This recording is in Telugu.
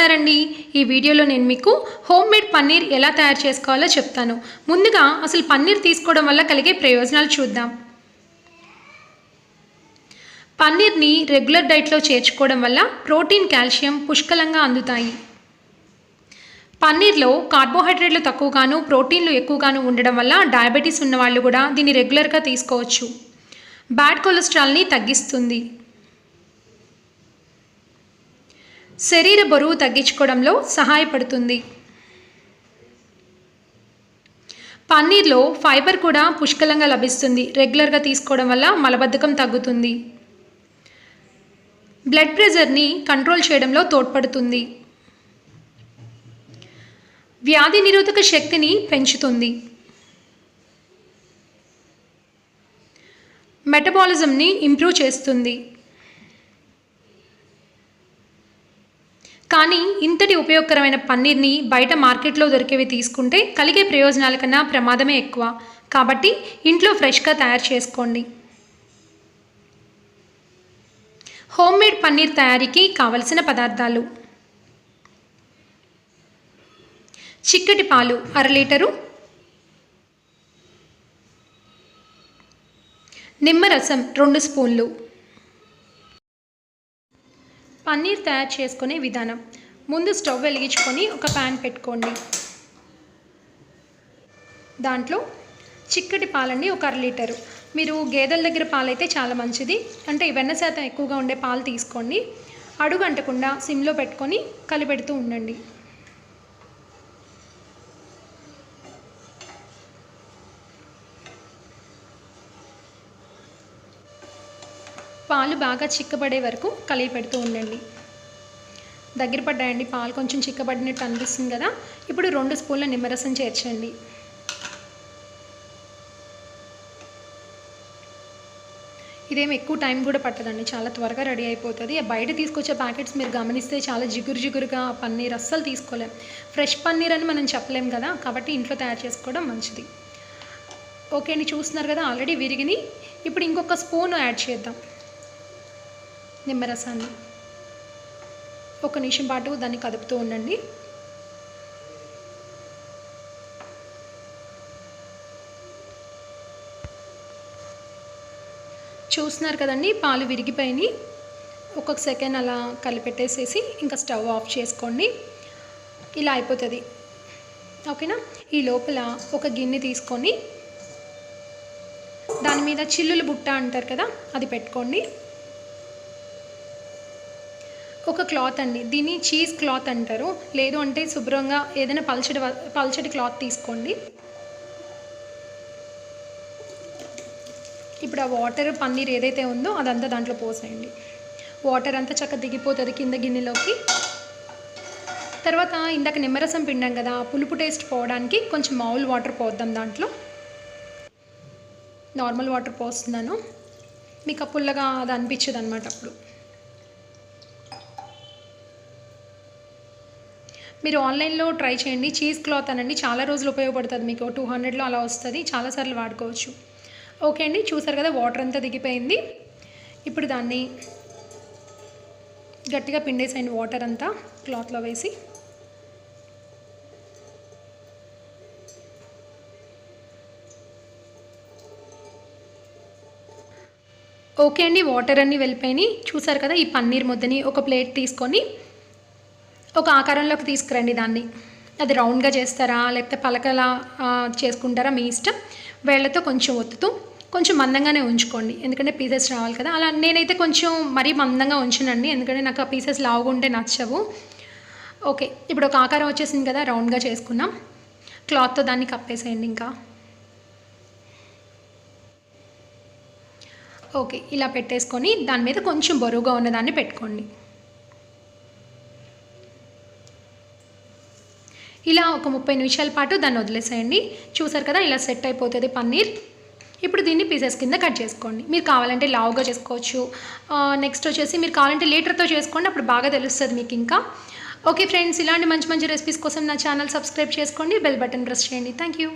ఉన్నారండి? ఈ వీడియోలో నేను మీకు హోమ్ మేడ్ పన్నీర్ ఎలా తయారు చేసుకోవాలో చెప్తాను. ముందుగా అసలు పన్నీర్ తీసుకోవడం వల్ల కలిగే ప్రయోజనాలు చూద్దాం. పన్నీర్ని రెగ్యులర్ డైట్లో చేర్చుకోవడం వల్ల ప్రోటీన్, కాల్షియం పుష్కలంగా అందుతాయి. పన్నీర్లో కార్బోహైడ్రేట్లు తక్కువగాను, ప్రోటీన్లు ఎక్కువగాను ఉండడం వల్ల డయాబెటీస్ ఉన్న వాళ్ళు కూడా దీన్ని రెగ్యులర్గా తీసుకోవచ్చు. బ్యాడ్ కొలెస్ట్రాల్ని తగ్గిస్తుంది. శరీర బరువు తగ్గించుకోవడంలో సహాయపడుతుంది. పన్నీర్లో ఫైబర్ కూడా పుష్కలంగా లభిస్తుంది. రెగ్యులర్గా తీసుకోవడం వల్ల మలబద్ధకం తగ్గుతుంది. బ్లడ్ ప్రెషర్ని కంట్రోల్ చేయడంలో తోడ్పడుతుంది. వ్యాధి నిరోధక శక్తిని పెంచుతుంది. మెటబాలిజంని ఇంప్రూవ్ చేస్తుంది. కానీ ఇంతటి ఉపయోగకరమైన పన్నీర్ని బయట మార్కెట్లో దొరికేవి తీసుకుంటే కలిగే ప్రయోజనాల కన్నా ప్రమాదమే ఎక్కువ. కాబట్టి ఇంట్లో ఫ్రెష్గా తయారు చేసుకోండి. హోమ్ మేడ్ పన్నీర్ తయారీకి కావలసిన పదార్థాలు: చిక్కటి పాలు 1/2 లీటరు, నిమ్మరసం 2 స్పూన్లు. పన్నీర్ తయారు చేసుకునే విధానం: ముందు స్టవ్ వెలిగించుకొని ఒక ప్యాన్ పెట్టుకోండి. దాంట్లో చిక్కటి పాలండి, ఒక 1/2 లీటరు. మీరు గేదెల దగ్గర పాలైతే చాలా మంచిది, అంటే వెన్న శాతం ఎక్కువగా ఉండే పాలు తీసుకోండి. అడుగు అంటకుండా సిమ్లో పెట్టుకొని కలిపెడుతూ ఉండండి. పాలు బాగా చిక్కబడే వరకు కలిపి పెడుతూ ఉండండి. దగ్గర పడ్డాయండి, పాలు కొంచెం చిక్కబడినట్టు అనిపిస్తుంది కదా. ఇప్పుడు 2 స్పూన్ల నిమ్మరసం చేర్చండి. ఇదేమి ఎక్కువ టైం కూడా పట్టదండి, చాలా త్వరగా రెడీ అయిపోతుంది. బయట తీసుకొచ్చే ప్యాకెట్స్ మీరు గమనిస్తే చాలా జిగురుగా పన్నీర్ అస్సలు తీసుకోలేం. ఫ్రెష్ పన్నీర్ అని మనం చెప్పలేం కదా, కాబట్టి ఇంట్లో తయారు చేసుకోవడం మంచిది. ఓకే అండి, చూస్తున్నారు కదా ఆల్రెడీ విరిగిని. ఇప్పుడు ఇంకొక స్పూన్ యాడ్ చేద్దాం నిమ్మరసాన్ని. 1 నిమిషం పాటు దాన్ని కదుపుతూ ఉండండి. చూస్తున్నారు కదండి, పాలు విరిగిపోయినాయి. 1 సెకండ్ అలా కలిపెట్టేసేసి ఇంకా స్టవ్ ఆఫ్ చేసుకోండి. ఇలా అయిపోతుంది. ఓకేనా? ఈ లోపల ఒక గిన్నె తీసుకొని దాని మీద చిల్లులు బుట్ట అంటారు కదా, అది పెట్టుకోండి. ఒక క్లాత్ అండి, దీన్ని చీజ్ క్లాత్ అంటారు, లేదు అంటే శుభ్రంగా ఏదైనా పల్చటి క్లాత్ తీసుకోండి. ఇప్పుడు ఆ వాటర్ పన్నీర్ ఏదైతే ఉందో అదంతా దాంట్లో పోసేయండి. వాటర్ అంతా చక్కగా దిగిపోతుంది కింద గిన్నెలోకి. తర్వాత ఇందాక నిమ్మరసం పిండాం కదా, పులుపు టేస్ట్ పోవడానికి కొంచెం మామూలు వాటర్ పోద్దాం. దాంట్లో నార్మల్ వాటర్ పోస్తున్నాను, మీకు ఆ పుల్లగా అది అనిపించదు అనమాట. అప్పుడు మీరు ఆన్లైన్లో ట్రై చేయండి. చీజ్ క్లాత్ అనండి, చాలా రోజులు ఉపయోగపడుతుంది మీకు. 200లో అలా వస్తుంది, చాలాసార్లు వాడుకోవచ్చు. ఓకే అండి, చూసారు కదా వాటర్ అంతా దిగిపోయింది. ఇప్పుడు దాన్ని గట్టిగా పిండేసేయండి, వాటర్ అంతా క్లాత్లో వేసి. ఓకే అండి, వాటర్ అన్నీ వెళ్ళిపోయినాయి. చూసారు కదా, ఈ పన్నీర్ ముద్దని ఒక ప్లేట్ తీసుకొని ఒక ఆకారంలోకి తీసుకురండి. దాన్ని అది రౌండ్గా చేస్తారా లేకపోతే పలకలా చేసుకుంటారా మీ ఇష్టం. వేళ్ళతో కొంచెం ఒత్తుతూ కొంచెం మందంగానే ఉంచుకోండి, ఎందుకంటే పీసెస్ రావాలి కదా. అలా నేనైతే కొంచెం మరీ మందంగా ఉంచునండి, ఎందుకంటే నాకు ఆ పీసెస్ లావుగా ఉంటే నచ్చవు. ఓకే, ఇప్పుడు ఒక ఆకారం వచ్చేసింది కదా, రౌండ్గా చేసుకున్నాం. క్లాత్తో దాన్ని కప్పేసేయండి. ఇంకా ఓకే, ఇలా పెట్టేసుకొని దాని మీద కొంచెం బరువుగా ఉన్నదాన్ని పెట్టుకోండి. ఇలా ఒక 30 నిమిషాల పాటు దాన్ని వదిలేసేయండి. చూసారు కదా, ఇలా సెట్ అయిపోతుంది పన్నీర్. ఇప్పుడు దీన్ని పీసెస్ కింద కట్ చేసుకోండి. మీరు కావాలంటే లావుగా చేసుకోవచ్చు. నెక్స్ట్ వచ్చేసి మీరు కావాలంటే లీటర్తో చేసుకోండి, అప్పుడు బాగా తెలుస్తుంది మీకు. ఇంకా ఓకే ఫ్రెండ్స్, ఇలాంటి మంచి రెసిపీస్ కోసం నా ఛానల్ సబ్స్క్రైబ్ చేసుకోండి, బెల్ బటన్ ప్రెస్ చేయండి. Thank you.